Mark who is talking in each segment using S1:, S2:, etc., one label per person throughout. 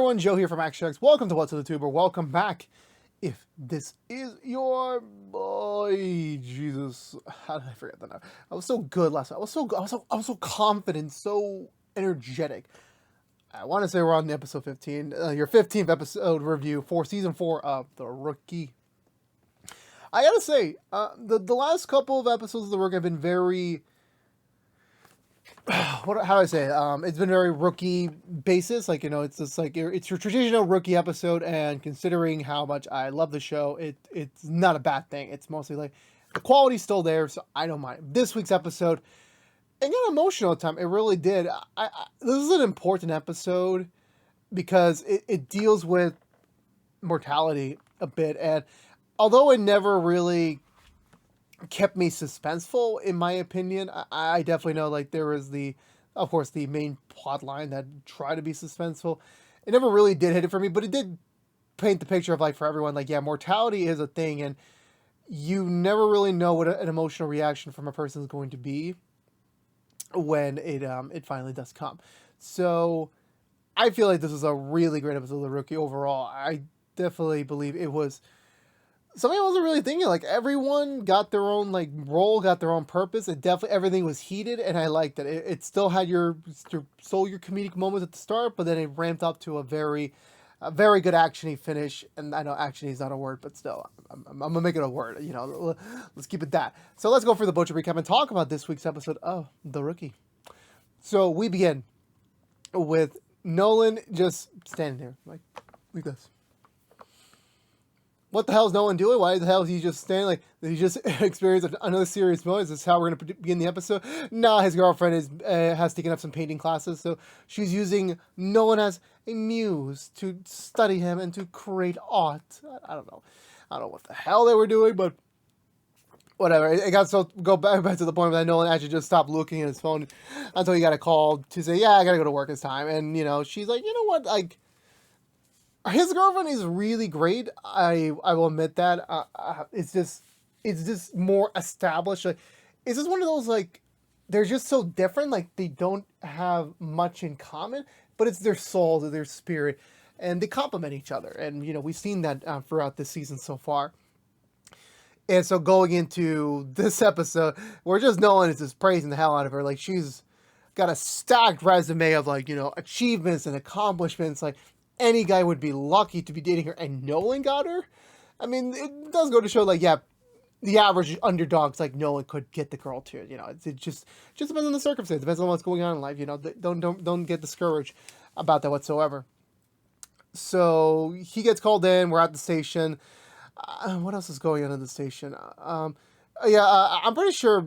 S1: everyone, Joe here from ActionX. Welcome to What's the Tuber. Welcome back. If this is your boy, Jesus, how did I forget that now? I was so good last night. I was so confident, so energetic. I want to say we're on the episode 15, your 15th episode review for season 4 of The Rookie. I gotta say, the last couple of episodes of The Rookie have been very, how do I say it? It's been very rookie basis. Like, you know, it's just like, it's your traditional rookie episode, and considering how much I love the show, it's not a bad thing. It's mostly like, the quality's still there, so I don't mind. This week's episode, it got emotional at time. It really did. This is an important episode because it deals with mortality a bit, and although it never really kept me suspenseful, in my opinion, I definitely know, like, there was of course, the main plot line that tried to be suspenseful. It never really did hit it for me, but it did paint the picture of, like, for everyone, like, yeah, mortality is a thing, and you never really know what an emotional reaction from a person is going to be when it finally does come. So I feel like this is a really great episode of The Rookie overall. I definitely believe it was something I wasn't really thinking. Like, everyone got their own, like, role, got their own purpose. It definitely, everything was heated, and I liked it. It still had your comedic moments at the start, but then it ramped up to a very good action-y finish. And I know action-y is not a word, but still, I'm gonna make it a word. You know, let's keep it that. So let's go for the Butcher recap and talk about this week's episode of The Rookie. So we begin with Nolan just standing there, like this. What the hell is Nolan doing? Why the hell is he just standing? Like, did he just experience another serious moment? Is this how we're going to begin the episode? Nah, his girlfriend has taken up some painting classes, so she's using Nolan as a muse to study him and to create art. I don't know. I don't know what the hell they were doing, but whatever. It got go back to the point that Nolan actually just stopped looking at his phone until he got a call to say, yeah, I got to go to work this time. And, you know, she's like, you know what, like, his girlfriend is really great. I will admit that. It's just more established. Like, it's just one of those, like, they're just so different. Like, they don't have much in common, but it's their soul, their spirit, and they complement each other. And, you know, we've seen that throughout this season so far. And so going into this episode, where just Nolan is just praising the hell out of her. Like, she's got a stacked resume of, like, you know, achievements and accomplishments. Like, any guy would be lucky to be dating her, and Nolan got her. I mean, it does go to show, like, yeah, the average underdogs like Nolan could get the girl too. You know, it just depends on the circumstance. Depends on what's going on in life. You know, don't get discouraged about that whatsoever. So he gets called in. We're at the station. What else is going on at the station? I'm pretty sure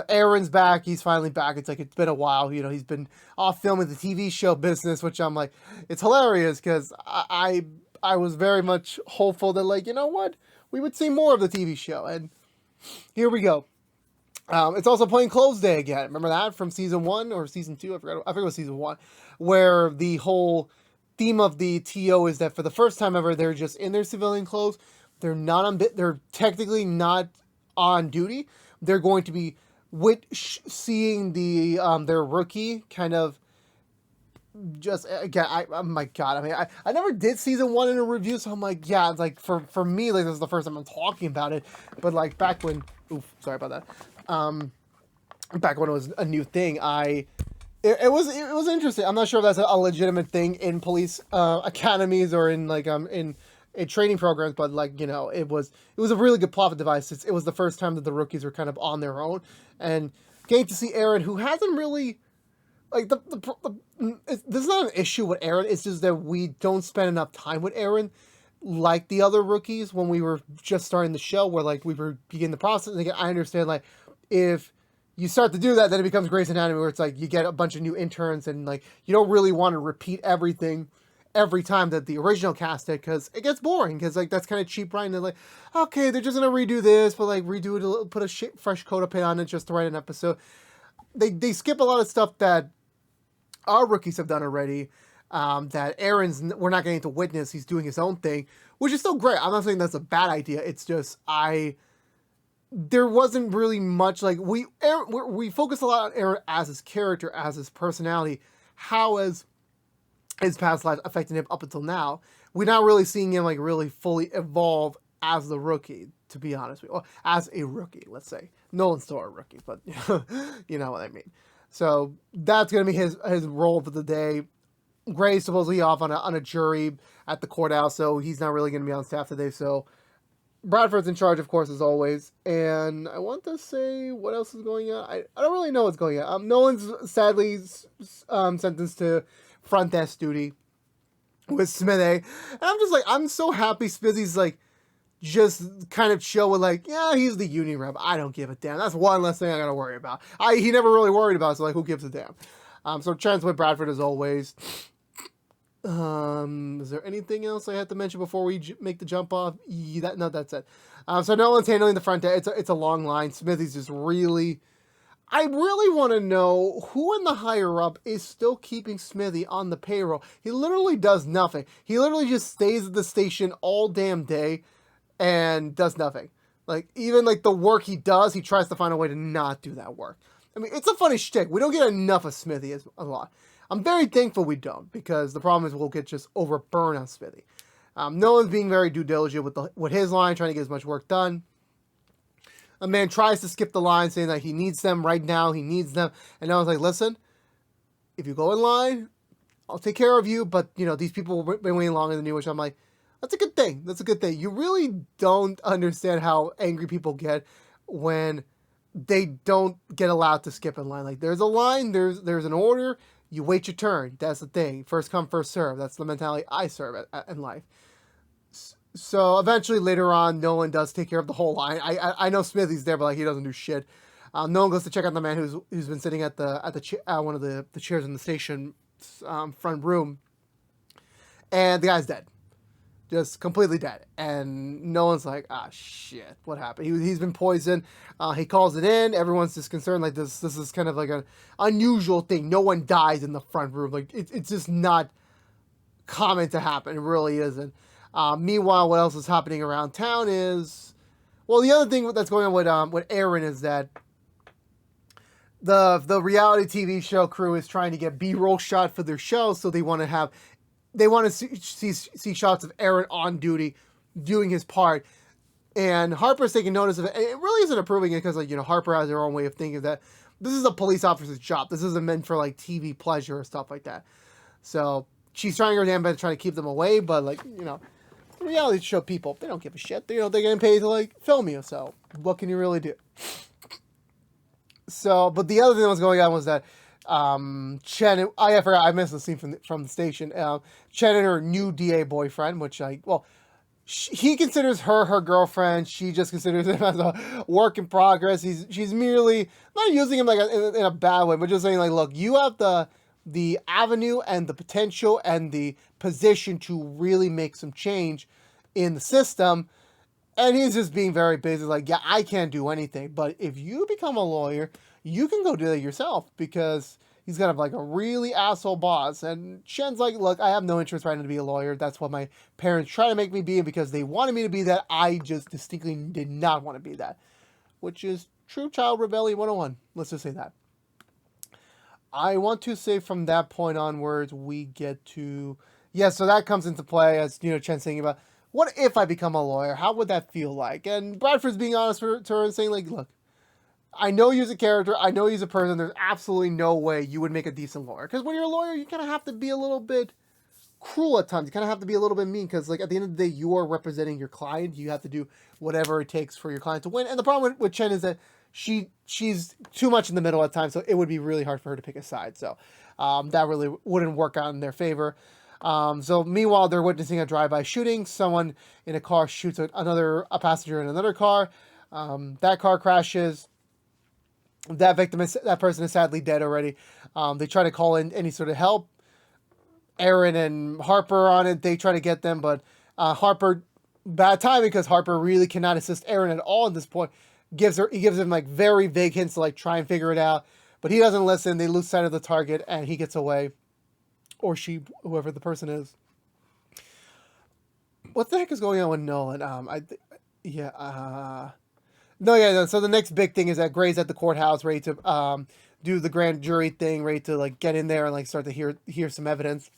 S1: Aaron's back. He's finally back. It's like, it's been a while. You know, he's been off filming the TV show business, which I'm like, it's hilarious because I was very much hopeful that, like, you know what, we would see more of the TV show. And here we go. It's also Plain Clothes Day again. Remember that from season 1 or season 2? I forget it was season 1, where the whole theme of the TO is that for the first time ever, they're just in their civilian clothes. They're technically not on duty. They're going to be seeing their rookie kind of just, again, oh my god, I mean, I never did season 1 in a review, so I'm like, yeah, it's like, for me, like, this is the first time I'm talking about it, but, like, back when, sorry about that, back when it was a new thing, it was interesting. I'm not sure if that's a legitimate thing in police academies or in, like, in training programs, but, like, you know, it was a really good plot device. It was the first time that the rookies were kind of on their own, and getting to see Aaron, who hasn't really, like, this is not an issue with Aaron. It's just that we don't spend enough time with Aaron like the other rookies when we were just starting the show, where, like, we were beginning the process. And again, I understand, like, if you start to do that, then it becomes Grey's Anatomy, where it's like you get a bunch of new interns, and, like, you don't really want to repeat everything every time that the original cast did, because it gets boring, because, like, that's kind of cheap writing. They're like, okay, they're just going to redo this, but, like, redo it, put a fresh coat of paint on it just to write an episode. They skip a lot of stuff that our rookies have done already, that we're not getting to witness. He's doing his own thing, which is still great. I'm not saying that's a bad idea. It's just, there wasn't really much, like, we focus a lot on Aaron as his character, as his personality. How as his past life affecting him up until now. We're not really seeing him like really fully evolve as the rookie, to be honest with you. Well, as a rookie, let's say. Nolan's still a rookie, but you know what I mean. So that's gonna be his role for the day. Gray's supposedly off on a jury at the courthouse, so he's not really gonna be on staff today. So Bradford's in charge, of course, as always. And I want to say what else is going on. I don't really know what's going on. Nolan's sadly sentenced to front desk duty with Smithy. And I'm just like, I'm so happy Smithy's like just kind of chill with like, yeah, he's the union rep. I don't give a damn. That's one less thing I gotta worry about. He never really worried about it, so like, who gives a damn? So Trent's with Bradford as always. Is there anything else I have to mention before we make the jump off? No, that's it. So Nolan's handling the front desk. It's a long line. Smithy's just really... I really want to know who in the higher up is still keeping Smithy on the payroll. He literally does nothing. He literally just stays at the station all damn day and does nothing. Like, even like the work he does, he tries to find a way to not do that work. I mean, it's a funny shtick. We don't get enough of Smithy a lot. I'm very thankful we don't, because the problem is we'll get just overburned on Smithy. Nolan's being very due diligent with his line, trying to get as much work done. A man tries to skip the line, saying that he needs them right now, he needs them. And I was like, listen, if you go in line, I'll take care of you, but, you know, these people have been waiting longer than you, which I'm like, that's a good thing. That's a good thing. You really don't understand how angry people get when they don't get allowed to skip in line. Like, there's a line, there's an order, you wait your turn. That's the thing. First come, first serve. That's the mentality I serve in life. So eventually later on, Nolan does take care of the whole line. I know Smithy's there, but like, he doesn't do shit. Nolan goes to check out the man who's been sitting at one of the chairs in the station front room, and the guy's dead, just completely dead. And Nolan's like, ah, shit, what happened? He's been poisoned. He calls it in. Everyone's just concerned. Like, this is kind of like an unusual thing. No one dies in the front room. Like, it's just not common to happen. It really isn't. Meanwhile, what else is happening around town is, well, the other thing that's going on with Aaron is that the reality TV show crew is trying to get B-roll shot for their show, so they want to see shots of Aaron on duty doing his part. And Harper's taking notice of it. And it really isn't approving it because, like, you know, Harper has her own way of thinking that this is a police officer's job. This isn't meant for like TV pleasure or stuff like that. So she's trying her damn best to try to keep them away, but, like, you know, reality show people, they don't give a shit. They're getting paid to like film you, so what can you really do? So, but the other thing that was going on was that Chen, I forgot, I missed the scene from the station. Chen and her new DA boyfriend, which he considers her girlfriend. She just considers him as a work in progress. She's merely not using him like in a bad way, but just saying like, look, you have the avenue and the potential and the position to really make some change in the system. And he's just being very busy, like, yeah, I can't do anything, but if you become a lawyer, you can go do it yourself, because he's kind of like a really asshole boss. And Shen's like, look, I have no interest right now to be a lawyer. That's what my parents try to make me be, and because they wanted me to be that, I just distinctly did not want to be that, which is true child rebellion 101. Let's just say that. I want to say from that point onwards, we get to... Yeah, so that comes into play as, you know, Chen's thinking about, what if I become a lawyer? How would that feel like? And Bradford's being honest to her and saying, like, look, I know you're a character. I know you're a person. There's absolutely no way you would make a decent lawyer. Because when you're a lawyer, you kind of have to be a little bit cruel at times. You kind of have to be a little bit mean. Because, like, at the end of the day, you are representing your client. You have to do whatever it takes for your client to win. And the problem with Chen is that she's too much in the middle at times, so it would be really hard for her to pick a side. So that really wouldn't work out in their favor. So meanwhile, they're witnessing a drive-by shooting. Someone in a car shoots a passenger in another car. That car crashes. That person is sadly dead already. They try to call in any sort of help. Aaron and Harper are on it. They try to get them, but Harper, bad timing, because Harper really cannot assist Aaron at all at this point. He gives him like very vague hints to like try and figure it out, but he doesn't listen. They lose sight of the target, and he gets away, or she, whoever the person is. What the heck is going on with Nolan? So the next big thing is that Gray's at the courthouse, ready to do the grand jury thing, ready to like get in there and like start to hear some evidence.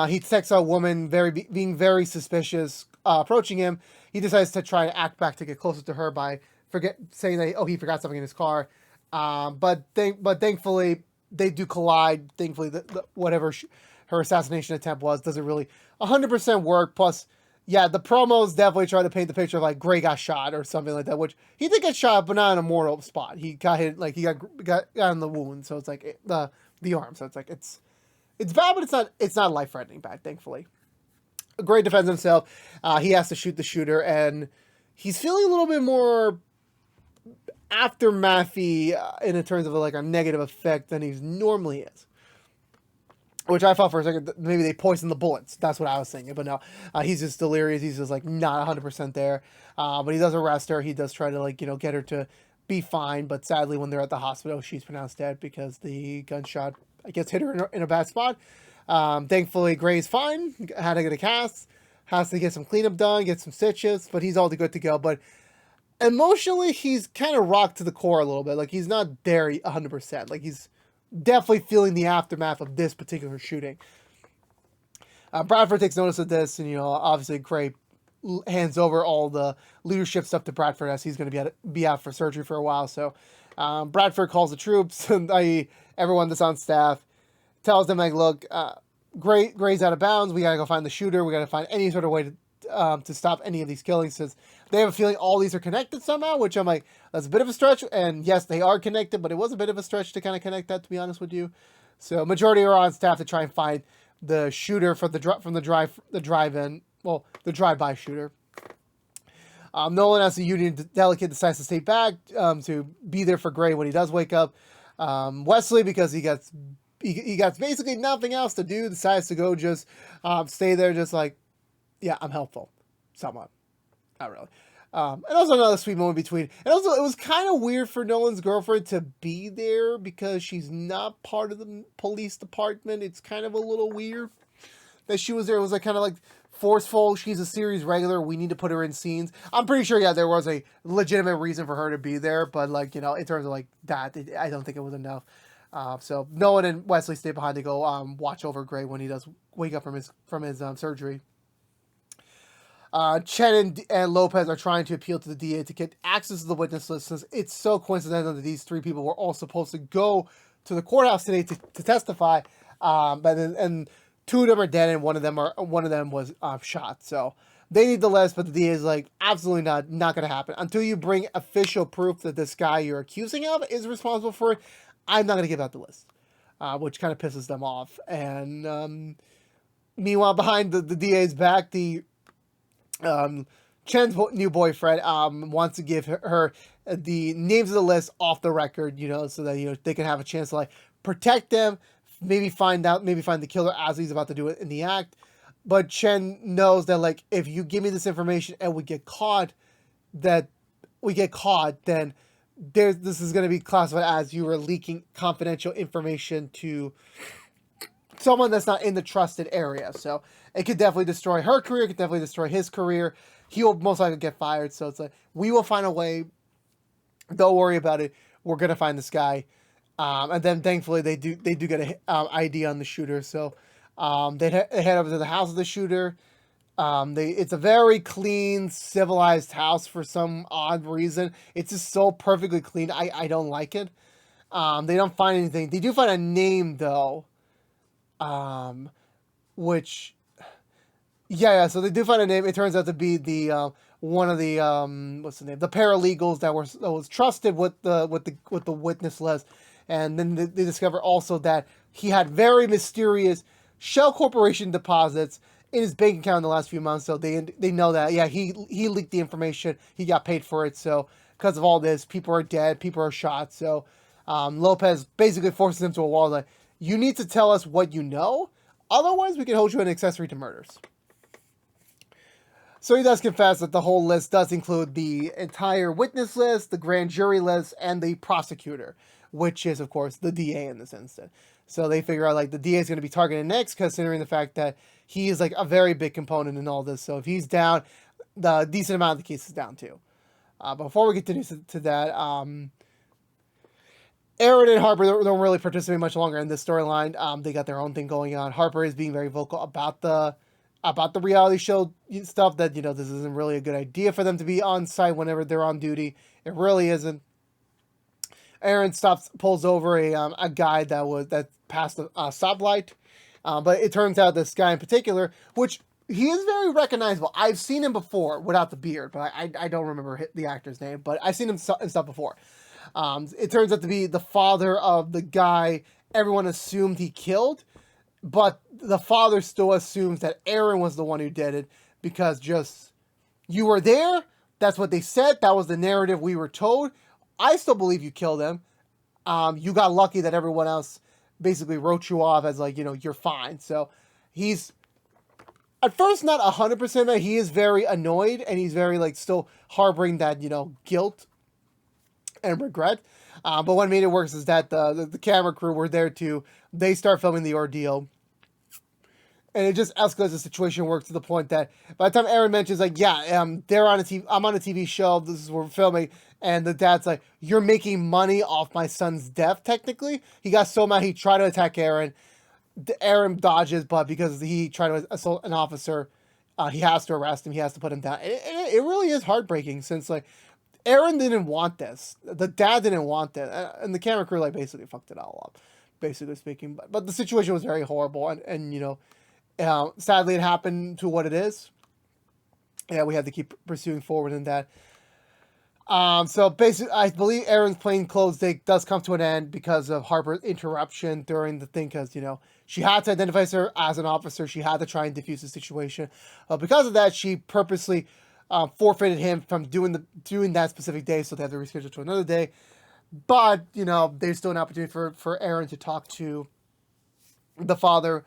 S1: He detects a woman being very suspicious, approaching him. He decides to try to act back to get closer to her by saying that he forgot something in his car. But thankfully they do collide. Thankfully, whatever her assassination attempt doesn't really 100% work. Plus, yeah, the promos definitely try to paint the picture of like Gray got shot or something like that, which he did get shot, but not in a mortal spot. He got hit, like he got in the wound, so it's like the arm. So it's like it's bad, but it's not life threatening bad. Thankfully, Gray defends himself. He has to shoot the shooter, and he's feeling a little bit more aftermathy in terms of like a negative effect than he normally is. Which I thought for a second, maybe they poisoned the bullets. That's what I was thinking. But no, he's just delirious. He's just like not 100% there. But he does arrest her. He does try to get her to be fine. But sadly, when they're at the hospital, she's pronounced dead because the gunshot, I guess, hit her in a bad spot. Thankfully, Gray's fine. Had to get a cast. Has to get some cleanup done, get some stitches. But he's all good to go. But emotionally, he's kind of rocked to the core a little bit. Like, he's not there 100%. Like, he's definitely feeling the aftermath of this particular shooting. Bradford takes notice of this, and obviously Gray hands over all the leadership stuff to Bradford as he's going to be out for surgery for a while. So Bradford calls the troops, i.e. everyone that's on staff, tells them like, look, Gray's out of bounds. We got to go find the shooter. We got to find any sort of way to stop any of these killings, since they have a feeling all these are connected somehow, which I'm like, that's a bit of a stretch. And yes, they are connected, but it was a bit of a stretch to kind of connect that, to be honest with you. So majority are on staff to try and find the shooter from the drive-by shooter. Nolan, as the Union delegate, decides to stay back to be there for Gray when he does wake up. Wesley, because he got basically nothing else to do, decides to go just stay there, just like, yeah, I'm helpful, somewhat. Not really. And also another sweet moment between. And also, it was kind of weird for Nolan's girlfriend to be there because she's not part of the police department. It's kind of a little weird that she was there. It was like kind of like forceful. She's a series regular. We need to put her in scenes. I'm pretty sure, yeah, there was a legitimate reason for her to be there. But like, in terms of like that, I don't think it was enough. So Nolan and Wesley stay behind to go watch over Gray when he does wake up from his surgery. Chen and Lopez are trying to appeal to the DA to get access to the witness list, since it's so coincidental that these three people were all supposed to go to the courthouse today to testify. And two of them are dead, and one of them was shot. So they need the list, but the DA is like, absolutely not going to happen until you bring official proof that this guy you're accusing of is responsible for it. I'm not going to give out the list, which kind of pisses them off. And meanwhile, behind the DA's back, Chen's new boyfriend wants to give her the names of the list off the record, so that they can have a chance to like protect them, maybe find the killer as he's about to do it in the act. But Chen knows that like, if you give me this information and we get caught, then this is going to be classified as you were leaking confidential information to someone that's not in the trusted area. So it could definitely destroy her career. It could definitely destroy his career. He will most likely get fired. So it's like, we will find a way. Don't worry about it. We're going to find this guy. And then thankfully they do get an ID on the shooter. So they head over to the house of the shooter. It's a very clean, civilized house for some odd reason. It's just so perfectly clean. I don't like it. They don't find anything. They do find a name though. Which, yeah, so they do find a name. It turns out to be the one of the what's the name? The paralegals that was trusted with the witness list, and then they discover also that he had very mysterious shell corporation deposits in his bank account in the last few months. So they know that, yeah, he leaked the information. He got paid for it. So because of all this, people are dead, people are shot. So Lopez basically forces him to a wall, like, you need to tell us what you know, otherwise we can hold you an accessory to murders. So he does confess that the whole list does include the entire witness list, the grand jury list, and the prosecutor, which is, of course, the DA in this instant. So they figure out, like, the DA is going to be targeted next, considering the fact that he is, like, a very big component in all this. So if he's down, the decent amount of the case is down, too. Before we get to that, Aaron and Harper don't really participate much longer in this storyline. They got their own thing going on. Harper is being very vocal about the reality show stuff, that, you know, this isn't really a good idea for them to be on site whenever they're on duty. It really isn't. Aaron pulls over a guy that passed a stoplight, but it turns out this guy in particular, which he is very recognizable. I've seen him before without the beard, but I don't remember the actor's name, but I've seen him in stuff before. It turns out to be the father of the guy everyone assumed he killed, but the father still assumes that Aaron was the one who did it, because just, you were there, that's what they said, that was the narrative we were told. I still believe you killed him. You got lucky that everyone else basically wrote you off as, like, you know, you're fine. So he's at first not 100% mad. He is very annoyed, and he's very, like, still harboring that, you know, guilt and regret. But what made it worse is that the camera crew were there too. They start filming the ordeal, and it just escalates the situation. Works to the point that by the time Aaron mentions, like, yeah, they're on a TV, I'm on a TV show, this is what we're filming, and the dad's like, you're making money off my son's death. Technically, he got so mad he tried to attack Aaron. Aaron dodges, but because he tried to assault an officer, he has to arrest him. He has to put him down. It really is heartbreaking, since, like, Aaron didn't want this. The dad didn't want it. And the camera crew, like, basically fucked it all up, basically speaking. But the situation was very horrible. And you know, sadly, it happened to what it is. Yeah, we had to keep pursuing forward in that. So basically, I believe Aaron's plainclothes day does come to an end because of Harper's interruption during the thing. Because, you know, she had to identify her as an officer. She had to try and defuse the situation. Because of that, she purposely forfeited him from doing that specific day, so they have to reschedule to another day. But, you know, there's still an opportunity for Aaron to talk to the father,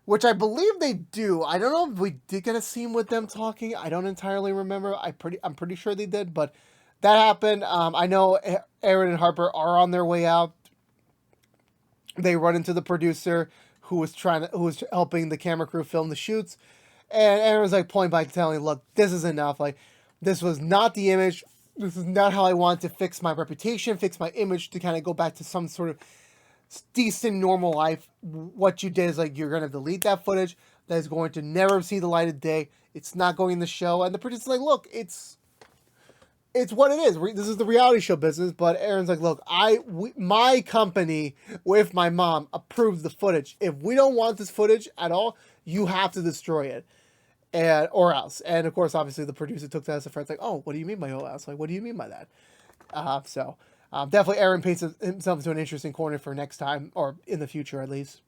S1: which I believe they do. I don't know if we did get a scene with them talking. I don't entirely remember. I'm pretty sure they did, but that happened. I know Aaron and Harper are on their way out. They run into the producer who was helping the camera crew film the shoots. And Aaron's like point blank telling, look, this is enough. Like, this was not the image. This is not how I want to fix my reputation, fix my image, to kind of go back to some sort of decent, normal life. What you did is, like, you're going to delete that footage. That is going to never see the light of day. It's not going in the show. And the producer's like, look, it's what it is. This is the reality show business. But Aaron's like, look, my company with my mom approved the footage. If we don't want this footage at all, you have to destroy it. Or else. And of course, obviously, the producer took that as a friend. Like, oh, what do you mean by or else? Like, what do you mean by that? Definitely Aaron paints himself into an interesting corner for next time, or in the future at least.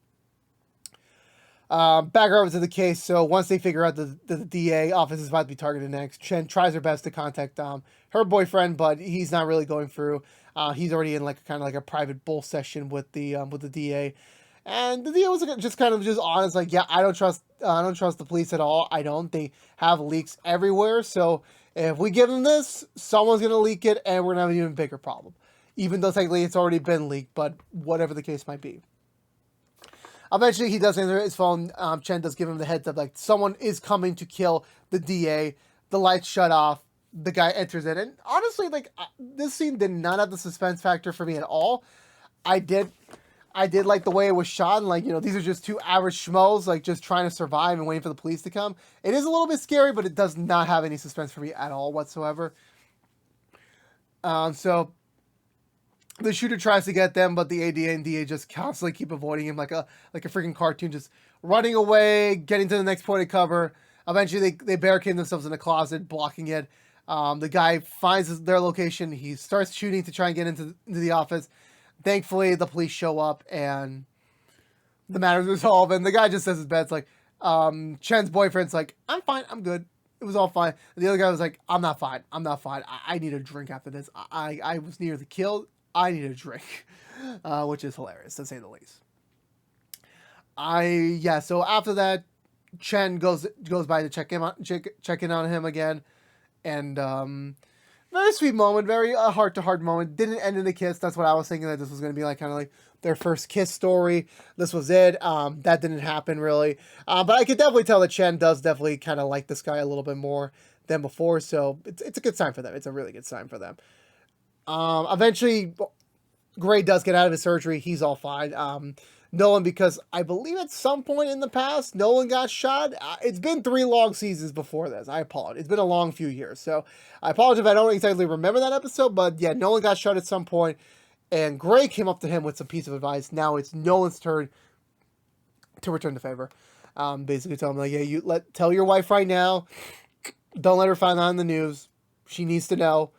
S1: Back over to the case. So once they figure out the DA office is about to be targeted next, Chen tries her best to contact her boyfriend, but he's not really going through. He's already in, like, kind of like a private bull session with the DA. And the DA was just kind of honest, like, yeah, I don't trust the police at all. They have leaks everywhere. So if we give them this, someone's gonna leak it, and we're gonna have an even bigger problem. Even though technically it's already been leaked, but whatever the case might be. Eventually, he does answer his phone. Chen does give him the heads up, like, someone is coming to kill the DA. The lights shut off. The guy enters in, and honestly, like, this scene did not have the suspense factor for me at all. I did like the way it was shot, and, like, you know, these are just two average schmoes, like, just trying to survive and waiting for the police to come. It is a little bit scary, but it does not have any suspense for me at all whatsoever. So the shooter tries to get them, but the ADA and DA just constantly keep avoiding him, like a freaking cartoon, just running away, getting to the next point of cover. Eventually, they barricade themselves in a closet, blocking it. The guy finds their location. He starts shooting to try and get into the office. Thankfully, the police show up, and the matter's resolved. And the guy just says his bed's like, Chen's boyfriend's like, I'm fine, I'm good. It was all fine. And the other guy was like, I'm not fine. I need a drink after this. I was nearly killed. I need a drink. Which is hilarious, to say the least. So after that, Chen goes by to check in on him again. And very sweet moment, very heart-to-heart moment. Didn't end in a kiss. That's what I was thinking, that this was going to be like kind of like their first kiss story. This was it. That didn't happen, really. But I could definitely tell that Chen does definitely kind of like this guy a little bit more than before. So it's a good sign for them. It's a really good sign for them. Eventually, Gray does get out of his surgery. He's all fine. Nolan, because I believe at some point in the past, Nolan got shot. It's been 3 long seasons before this. I apologize. It's been a long few years. So I apologize if I don't exactly remember that episode. But yeah, Nolan got shot at some point. And Gray came up to him with some piece of advice. Now it's Nolan's turn to return the favor. Basically tell him, like, yeah, tell your wife right now. Don't let her find out in the news. She needs to know.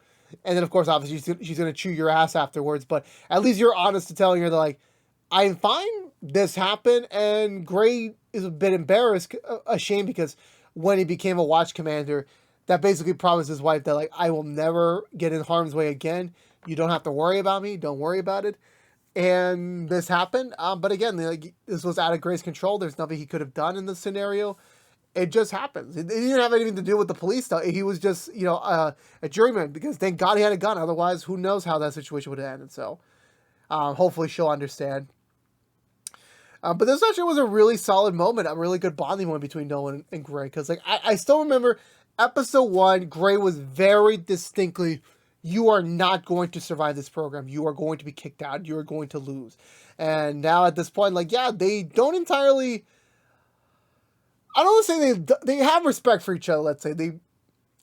S1: And then, of course, obviously, she's going to chew your ass afterwards. But at least you're honest to telling her that, like, I'm fine. This happened. And Gray is a bit embarrassed, ashamed, because when he became a watch commander, that basically promised his wife that, like, I will never get in harm's way again. You don't have to worry about me. Don't worry about it. And this happened. But again, like, this was out of Gray's control. There's nothing he could have done in this scenario. It just happens. It didn't have anything to do with the police stuff. He was just, a juryman, because thank God he had a gun. Otherwise, who knows how that situation would have ended. So hopefully she'll understand. But this actually was a really solid moment, a really good bonding moment between Nolan and Gray. Because, like, I still remember episode 1, Gray was very distinctly, you are not going to survive this program. You are going to be kicked out. You are going to lose. And now at this point, like, yeah, they don't entirely... I don't want to say they have respect for each other, let's say. They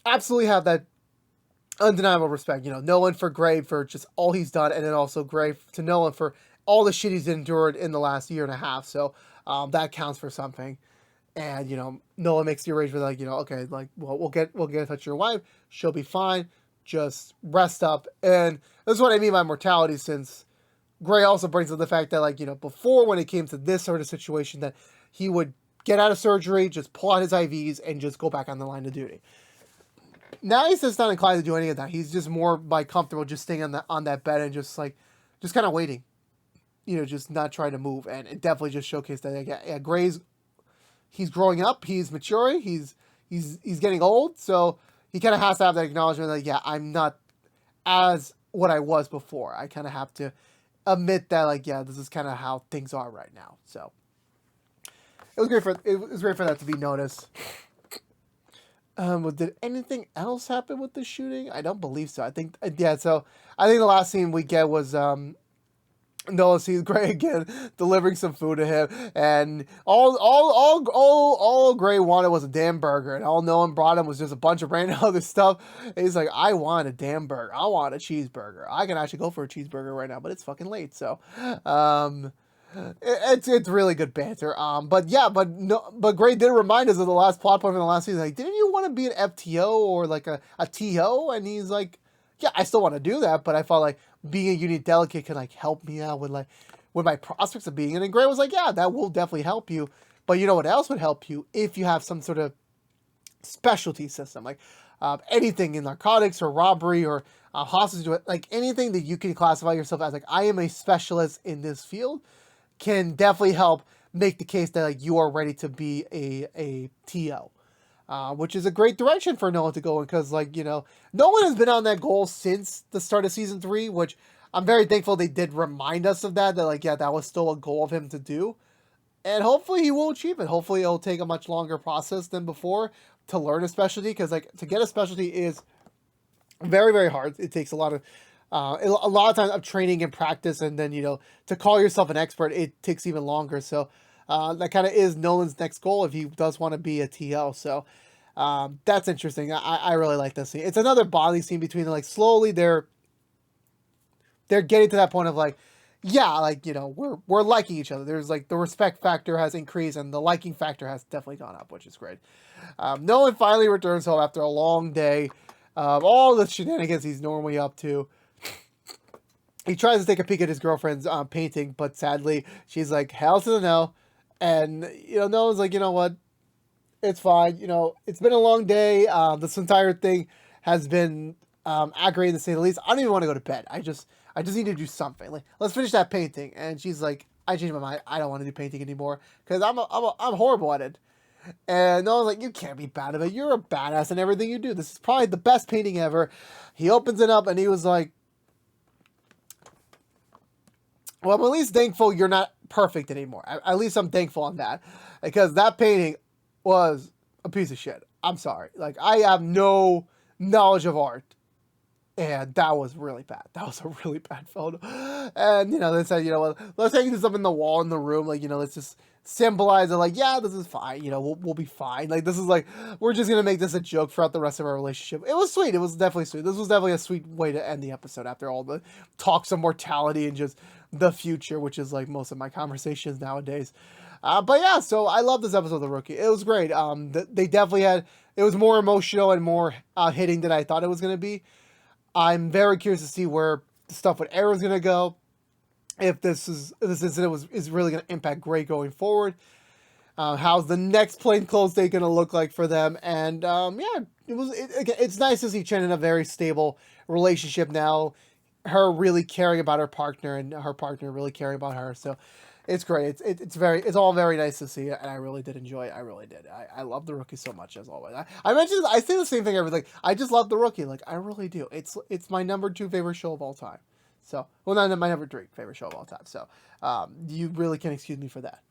S1: absolutely have that undeniable respect. Nolan for Gray for just all he's done, and then also Gray to Nolan for all the shit he's endured in the last year and a half. So that counts for something. And, Nolan makes the arrangement, like, okay, like, well, we'll get in touch with your wife. She'll be fine. Just rest up. And that's what I mean by mortality, since Gray also brings up the fact that, like, before, when it came to this sort of situation, that he would get out of surgery, just pull out his IVs, and just go back on the line of duty. Now he's just not inclined to do any of that. He's just more comfortable just staying on that bed and just kind of waiting, just not trying to move. And it definitely just showcased that, yeah, he's growing up, he's maturing, he's getting old, so he kind of has to have that acknowledgement that, yeah, I'm not as what I was before. I kind of have to admit that, like, yeah, this is kind of how things are right now. So it was great for that to be noticed. Did anything else happen with the shooting? I don't believe so. I think the last scene we get was Nolan sees Gray again delivering some food to him, and all Gray wanted was a damn burger, and all Nolan brought him was just a bunch of random other stuff. And he's like, I want a damn burger. I want a cheeseburger. I can actually go for a cheeseburger right now, but it's fucking late, so it's really good banter. But Gray did remind us of the last plot point from the last season. Like, didn't you want to be an FTO or like a TO? And he's like, yeah, I still want to do that, but I felt like being a unit delegate can, like, help me out with my prospects of being it. And Gray was like, yeah, that will definitely help you. But you know what else would help you? If you have some sort of specialty system, like anything in narcotics or robbery or hostage, like anything that you can classify yourself as, like, I am a specialist in this field, can definitely help make the case that, like, you are ready to be a TO. Which is a great direction for Nolan to go in, because, like, Nolan has been on that goal since the start of season 3, which I'm very thankful they did remind us of that, like, yeah, that was still a goal of him to do. And hopefully he will achieve it. Hopefully it'll take a much longer process than before to learn a specialty, because, like, to get a specialty is very, very hard. It takes a lot of time of training and practice, and then, to call yourself an expert, it takes even longer. So that kind of is Nolan's next goal if he does want to be a TL. So that's interesting. I really like this scene. It's another bonding scene between them. Like, slowly they're getting to that point of, like, yeah, like, we're liking each other. There's, like, the respect factor has increased and the liking factor has definitely gone up, which is great. Nolan finally returns home after a long day of all the shenanigans he's normally up to. He tries to take a peek at his girlfriend's painting, but sadly, she's like, hell to the no. And, Nolan's like, you know what? It's fine. It's been a long day. This entire thing has been aggravating, to say the least. I don't even want to go to bed. I just need to do something. Like, let's finish that painting. And she's like, I changed my mind. I don't want to do painting anymore, because I'm horrible at it. And Nolan's like, you can't be bad at it. You're a badass in everything you do. This is probably the best painting ever. He opens it up and he was like, well, I'm at least thankful you're not perfect anymore. At least I'm thankful on that, because that painting was a piece of shit. I'm sorry. Like, I have no knowledge of art. And that was really bad. That was a really bad photo. And, they said, let's hang this up in the wall in the room. Like, let's just symbolize it. Like, yeah, this is fine. We'll be fine. Like, this is like, we're just going to make this a joke throughout the rest of our relationship. It was sweet. It was definitely sweet. This was definitely a sweet way to end the episode after all the talks of mortality and just the future, which is like most of my conversations nowadays. But yeah, so I love this episode of The Rookie. It was great. They definitely it was more emotional and more hitting than I thought it was going to be. I'm very curious to see where the stuff with Arrow's going to go. If this incident is really going to impact Gray going forward. How's the next plainclothes day going to look like for them? And it's nice to see Chen in a very stable relationship now. Her really caring about her partner and her partner really caring about her. So it's great. It's all very nice to see, and I really did enjoy it. I really did. I love The Rookie so much, as always. I say the same thing every, like, I just love The Rookie. Like, I really do. It's my number 2 favorite show of all time. So, well, not my number 3 favorite show of all time. So, you really can't excuse me for that.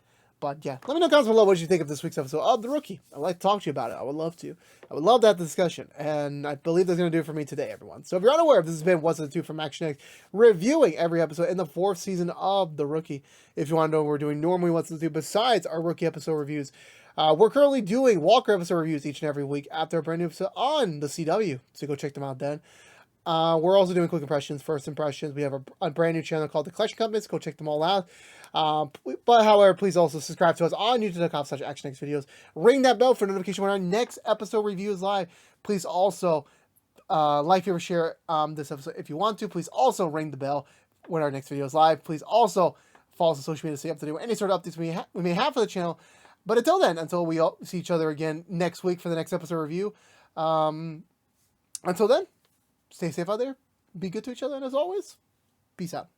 S1: But yeah, let me know in the comments below what you think of this week's episode of The Rookie. I'd like to talk to you about it. I would love to. I would love to have the discussion. And I believe that's going to do it for me today, everyone. So if you're unaware, this has been What's the Two from ActionX, reviewing every episode in the 4th season of The Rookie. If you want to know what we're doing normally, What's the Two, besides our Rookie episode reviews, we're currently doing Walker episode reviews each and every week after a brand new episode on the CW. So go check them out then. We're also doing quick impressions, first impressions. We have a brand new channel called The Collection Compass. Go check them all out. But however, please also subscribe to us on youtube.com/ActionX videos. Ring that bell for notification when our next episode review is live. Please also like, favorite, share this episode if you want to. Please also ring the bell when our next video is live. Please also follow us on social media to stay up to date with any sort of updates we may have for the channel. But until then, until we all see each other again next week for the next episode review, until then, stay safe out there, be good to each other, and as always, peace out.